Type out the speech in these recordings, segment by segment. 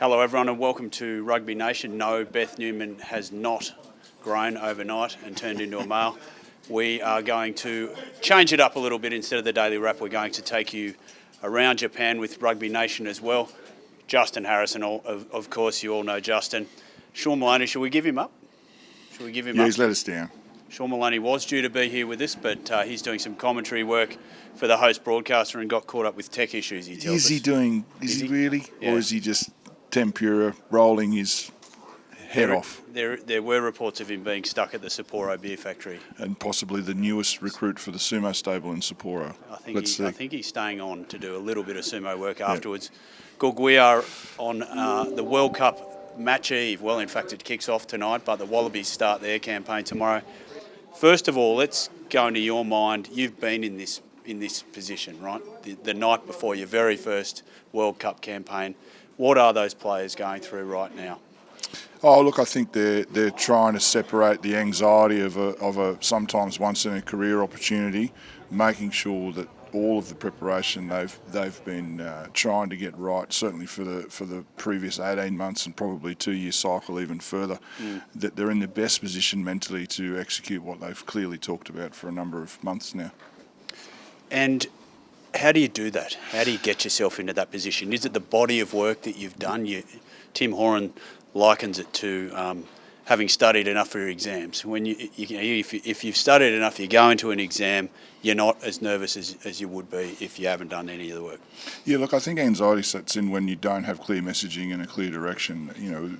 Hello everyone and welcome to Rugby Nation. No, Beth Newman has not grown overnight and turned into a male. We are going to change it up a little bit. Instead of the daily wrap, we're going to take you around Japan with Rugby Nation as well. Justin Harrison, of course, you all know Justin. Sean Maloney, should we give him up? Should we give him up? Yeah, he's let us down. Sean Maloney was due to be here with us, but he's doing some commentary work for the host broadcaster and got caught up with tech issues, he tells us. Is he really? Yeah. Or is he just tempura rolling his head off? There were reports of him being stuck at the Sapporo beer factory. And possibly the newest recruit for the sumo stable in Sapporo. I think he's staying on to do a little bit of sumo work afterwards. Goog, we are on the World Cup match eve. Well, in fact, it kicks off tonight, but the Wallabies start their campaign tomorrow. First of all, let's go into your mind. You've been in this position, right? The night before your very first World Cup campaign. What are those players going through right now? Oh, look, I think they're trying to separate the anxiety of a sometimes once in a career opportunity, making sure that all of the preparation they've been trying to get right, certainly for the previous 18 months and probably 2-year cycle even further, that they're in the best position mentally to execute what they've clearly talked about for a number of months now. And how do you do that? How do you get yourself into that position? Is it the body of work that you've done? Tim Horan likens it to having studied enough for your exams. When if you've studied enough, you go into an exam, you're not as nervous as you would be if you haven't done any of the work. Yeah, look, I think anxiety sets in when you don't have clear messaging and a clear direction.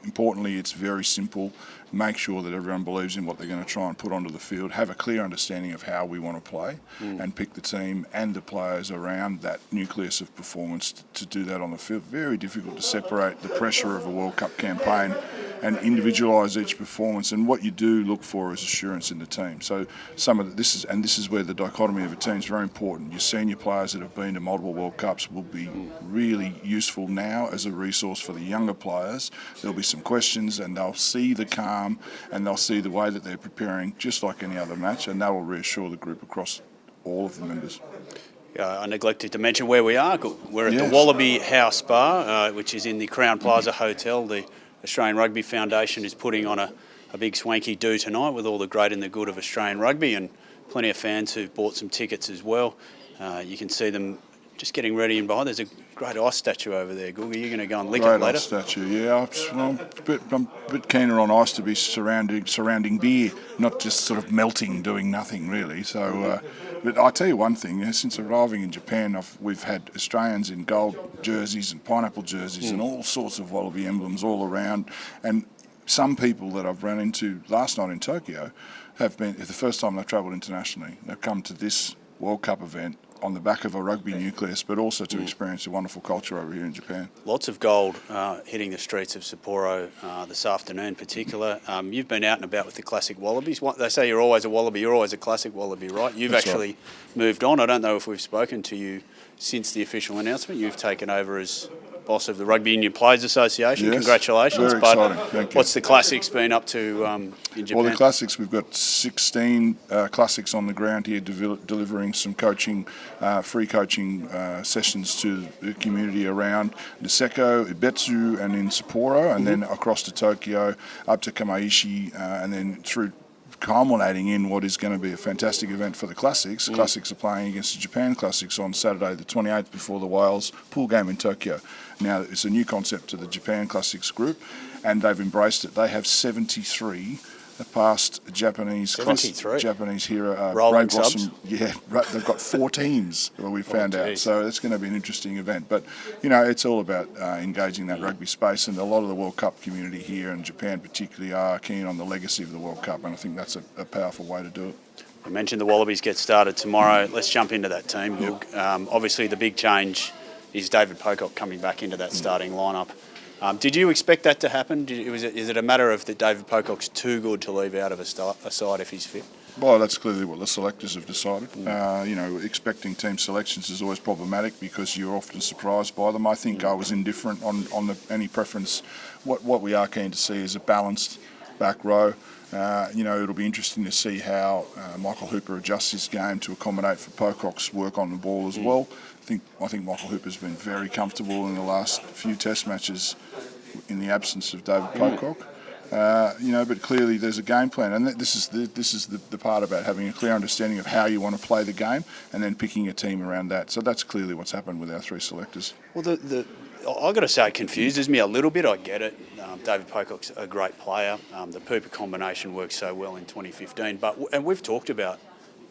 Importantly, it's very simple. Make sure that everyone believes in what they're going to try and put onto the field. Have a clear understanding of how we want to play and pick the team and the players around that nucleus of performance to do that on the field. Very difficult to separate the pressure of a World Cup campaign and individualise each performance. And what you do look for is assurance in the team. So this is where the dichotomy of a team is very important. Your senior players that have been to multiple World Cups will be really useful now as a resource for the younger players. There'll be some questions and they'll see the calm and they'll see the way that they're preparing just like any other match, and that will reassure the group across all of the members. I neglected to mention where we are. We're at the Wallaby House bar, which is in the Crown Plaza Hotel. The Australian Rugby Foundation is putting on a big swanky do tonight with all the great and the good of Australian rugby, and plenty of fans who've bought some tickets as well. You can see them just getting ready in behind. There's a great ice statue over there, Google. You're going to go and lick it later? Great ice statue, yeah. I'm a bit keener on ice to be surrounding beer, not just sort of melting, doing nothing really. So, but I tell you one thing, since arriving in Japan, we've had Australians in gold jerseys and pineapple jerseys and all sorts of Wallaby emblems all around. And some people that I've run into last night in Tokyo have been, the first time they've travelled internationally, they've come to this World Cup event on the back of a rugby nucleus, but also to experience a wonderful culture over here in Japan. Lots of gold hitting the streets of Sapporo this afternoon in particular. You've been out and about with the classic Wallabies. They say you're always a Wallaby, you're always a classic Wallaby, right? You've actually moved on. I don't know if we've spoken to you since the official announcement. You've taken over as boss of the Rugby Union Players Association. Yes, congratulations. very exciting. Thank you. What's the Classics been up to in Japan? Well, the Classics, we've got 16 Classics on the ground here delivering some coaching, free coaching sessions to the community around Niseko, Ibetsu and in Sapporo, and then across to Tokyo, up to Kamaishi, and then through culminating in what is going to be a fantastic event for the Classics. Classics are playing against the Japan Classics on Saturday the 28th before the Wales pool game in Tokyo. Now, it's a new concept to the Japan Classics group, and they've embraced it. They have 73 past Japanese hero rolling Blossom. subs. Yeah, they've got 4 teams where we found out. So it's going to be an interesting event. But it's all about engaging that rugby space, and a lot of the World Cup community here in Japan particularly are keen on the legacy of the World Cup, and I think that's a powerful way to do it. You mentioned the Wallabies get started tomorrow. Let's jump into that team, Goog. Obviously the big change is David Pocock coming back into that starting lineup. Did you expect that to happen? Is it a matter of that David Pocock's too good to leave out of a side if he's fit? Well, that's clearly what the selectors have decided. Expecting team selections is always problematic because you're often surprised by them. I think I was indifferent on any preference. What we are keen to see is a balanced back row, It'll be interesting to see how Michael Hooper adjusts his game to accommodate for Pocock's work on the ball as well. I think Michael Hooper's been very comfortable in the last few Test matches in the absence of David Pocock. But clearly there's a game plan, and this is the part about having a clear understanding of how you want to play the game, and then picking a team around that. So that's clearly what's happened with our three selectors. Well, I've got to say, it confuses me a little bit. I get it. David Pocock's a great player. The Pooper combination worked so well in 2015. And we've talked about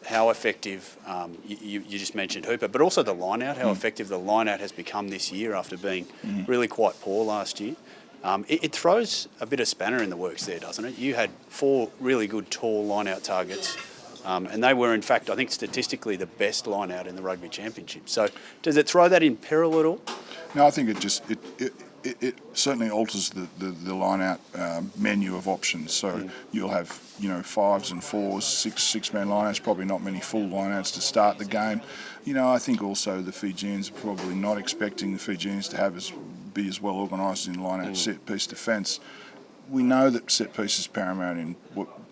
how effective, you just mentioned Hooper, but also the line-out, how effective the line-out has become this year after being really quite poor last year. It throws a bit of spanner in the works there, doesn't it? You had 4 really good tall line-out targets, and they were, in fact, I think statistically the best line-out in the Rugby Championship. So does it throw that in peril at all? No, I think it certainly alters the line-out menu of options. So you'll have 5s and 4s, six-man line-outs, probably not many full line-outs to start the game. I think also the Fijians are probably not expecting the Fijians to be as well organised in line-out set-piece defence. We know that set-piece is paramount in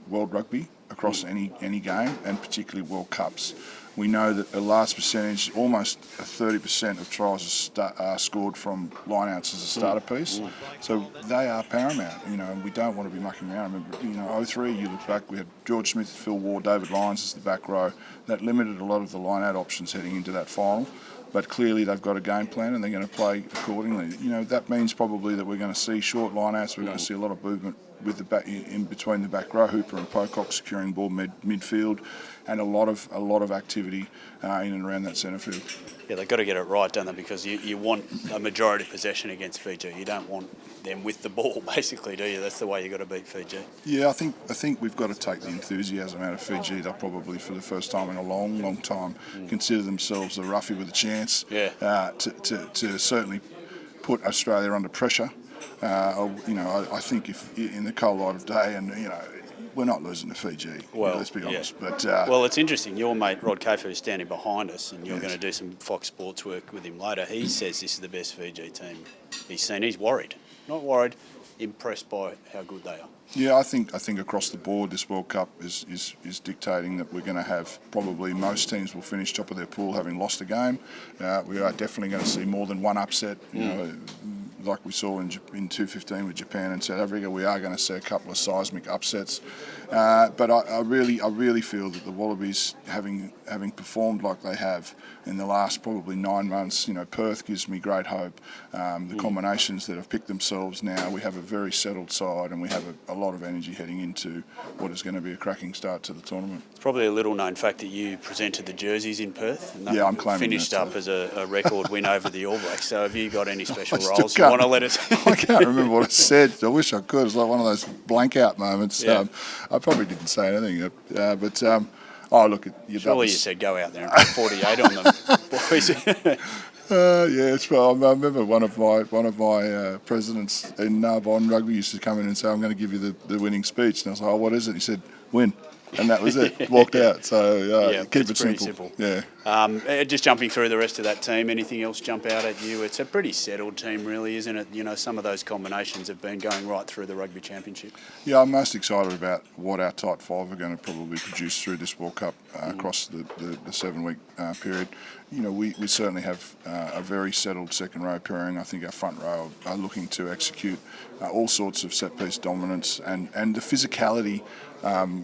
World Rugby across any game, and particularly World Cups. We know that a large percentage, almost 30% of tries are scored from lineouts as a starter piece. So they are paramount, and we don't want to be mucking around. Remember, 03, you look back, we had George Smith, Phil Ward, David Lyons as the back row. That limited a lot of the lineout options heading into that final. But clearly they've got a game plan and they're going to play accordingly. That means probably that we're going to see short lineouts. We're going to see a lot of movement with the back in between the back row, Hooper and Pocock securing ball midfield, and a lot of activity in and around that centre field. Yeah, they've got to get it right, don't they? Because you want a majority possession against Fiji. You don't want them with the ball, basically, do you? That's the way you've got to beat Fiji. Yeah, I think we've got to take the enthusiasm out of Fiji. They'll probably, for the first time in a long, long time, consider themselves a roughie with a chance to certainly put Australia under pressure. I think if in the cold light of day, and we're not losing to Fiji. Well, let's be honest. But well, it's interesting. Your mate Rod Kafer is standing behind us, and you're going to do some Fox Sports work with him later. He says this is the best Fiji team he's seen. He's worried, not worried, impressed by how good they are. Yeah, I think across the board, this World Cup is dictating that we're going to have probably most teams will finish top of their pool having lost a game. We are definitely going to see more than one upset. Like we saw in 2015 with Japan and South Africa, we are going to see a couple of seismic upsets. But I really feel that the Wallabies, having performed like they have in the last probably 9 months, Perth gives me great hope. The combinations that have picked themselves now, we have a very settled side, and we have a lot of energy heading into what is going to be a cracking start to the tournament. It's probably a little known fact that you presented the jerseys in Perth, and I'm claiming finished that, up as a record win over the All Blacks. So have you got any special roles you want to let us? I can't remember what I said. I wish I could. It's like one of those blank out moments. Yeah. I probably didn't say anything, but look, surely you said go out there and put 48 on them, boys. I remember one of my presidents in Narbonne Rugby used to come in and say, "I'm going to give you the winning speech," and I was like, "Oh, what is it?" He said, "Win." And that was it. Walked out. So keep it simple. Yeah. Just jumping through the rest of that team, anything else jump out at you? It's a pretty settled team, really, isn't it? Some of those combinations have been going right through the Rugby Championship. Yeah, I'm most excited about what our tight five are going to probably produce through this World Cup across the 7-week period. We certainly have a very settled second row pairing. I think our front row are looking to execute all sorts of set-piece dominance and the physicality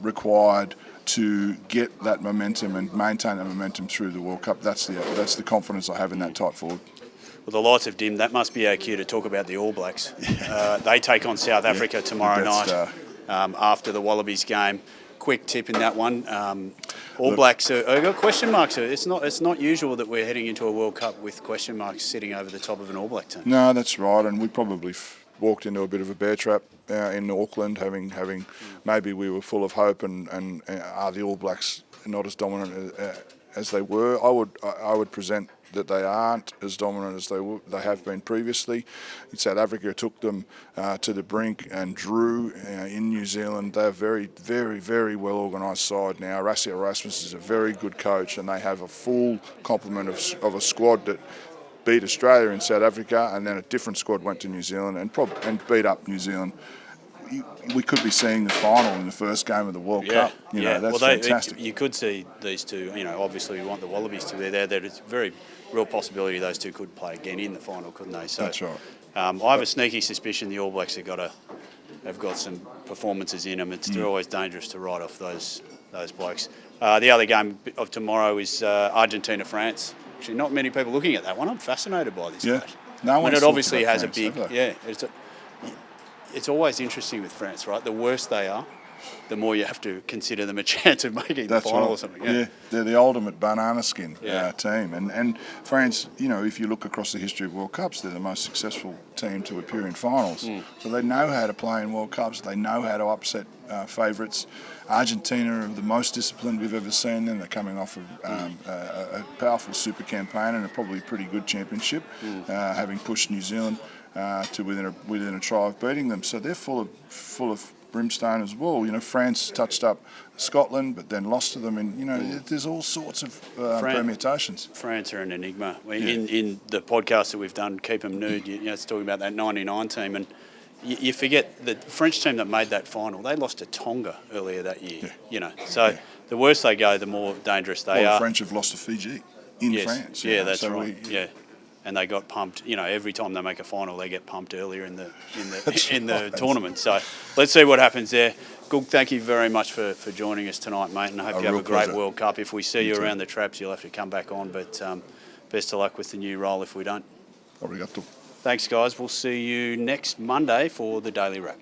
required to get that momentum and maintain that momentum through the World Cup. That's the confidence I have in that tight forward. Well, the lights have dimmed. That must be our cue to talk about the All Blacks. They take on South Africa tomorrow night after the Wallabies game. Quick tip in that one. All Blacks have got question marks. It's not usual that we're heading into a World Cup with question marks sitting over the top of an All Black team. No, that's right, and we probably walked into a bit of a bear trap in Auckland, having maybe we were full of hope, and are the All Blacks not as dominant as they were? I would present that they aren't as dominant as they have been previously. South Africa took them to the brink and drew in New Zealand. They're a very, very, very well organised side now. Rassie Erasmus is a very good coach, and they have a full complement of a squad that beat Australia in South Africa, and then a different squad went to New Zealand and beat up New Zealand. we could be seeing the final in the first game of the World Cup. You know, that's fantastic. You could see these two. You know, obviously we want the Wallabies to be there. There's a very real possibility those two could play again in the final, couldn't they? So That's right. I have a sneaky suspicion the All Blacks have got some performances in them. It's always dangerous to write off those blokes. The other game of tomorrow is Argentina-France. Actually, not many people looking at that one. I'm fascinated by this. Yeah. Clash. No one. It obviously has France, a big. It's always interesting with France, right? The worse they are, the more you have to consider them a chance of making the final or something. Yeah, they're the ultimate banana skin team. And France, you know, if you look across the history of World Cups, they're the most successful team to appear in finals. So they know how to play in World Cups. They know how to upset favourites. Argentina are the most disciplined we've ever seen them. They're coming off a powerful super campaign and a probably pretty good championship, having pushed New Zealand to within a try of beating them. So they're full of brimstone as well. You know, France touched up Scotland, but then lost to them. And you know, there's all sorts of permutations. France are an enigma. In the podcast that we've done, Keep 'Em Nude, it's talking about that '99 team, and you forget the French team that made that final. They lost to Tonga earlier that year. Yeah. You know, so the worse they go, the more dangerous they are. The French have lost to Fiji in France. Yeah, that's right. And they got pumped. You know, every time they make a final, they get pumped earlier in the tournament. So let's see what happens there. Goog, thank you very much for joining us tonight, mate, and I hope you have a great World Cup. If we see you around the traps, you'll have to come back on, but best of luck with the new role if we don't. Obrigado. Thanks, guys. We'll see you next Monday for the Daily Wrap.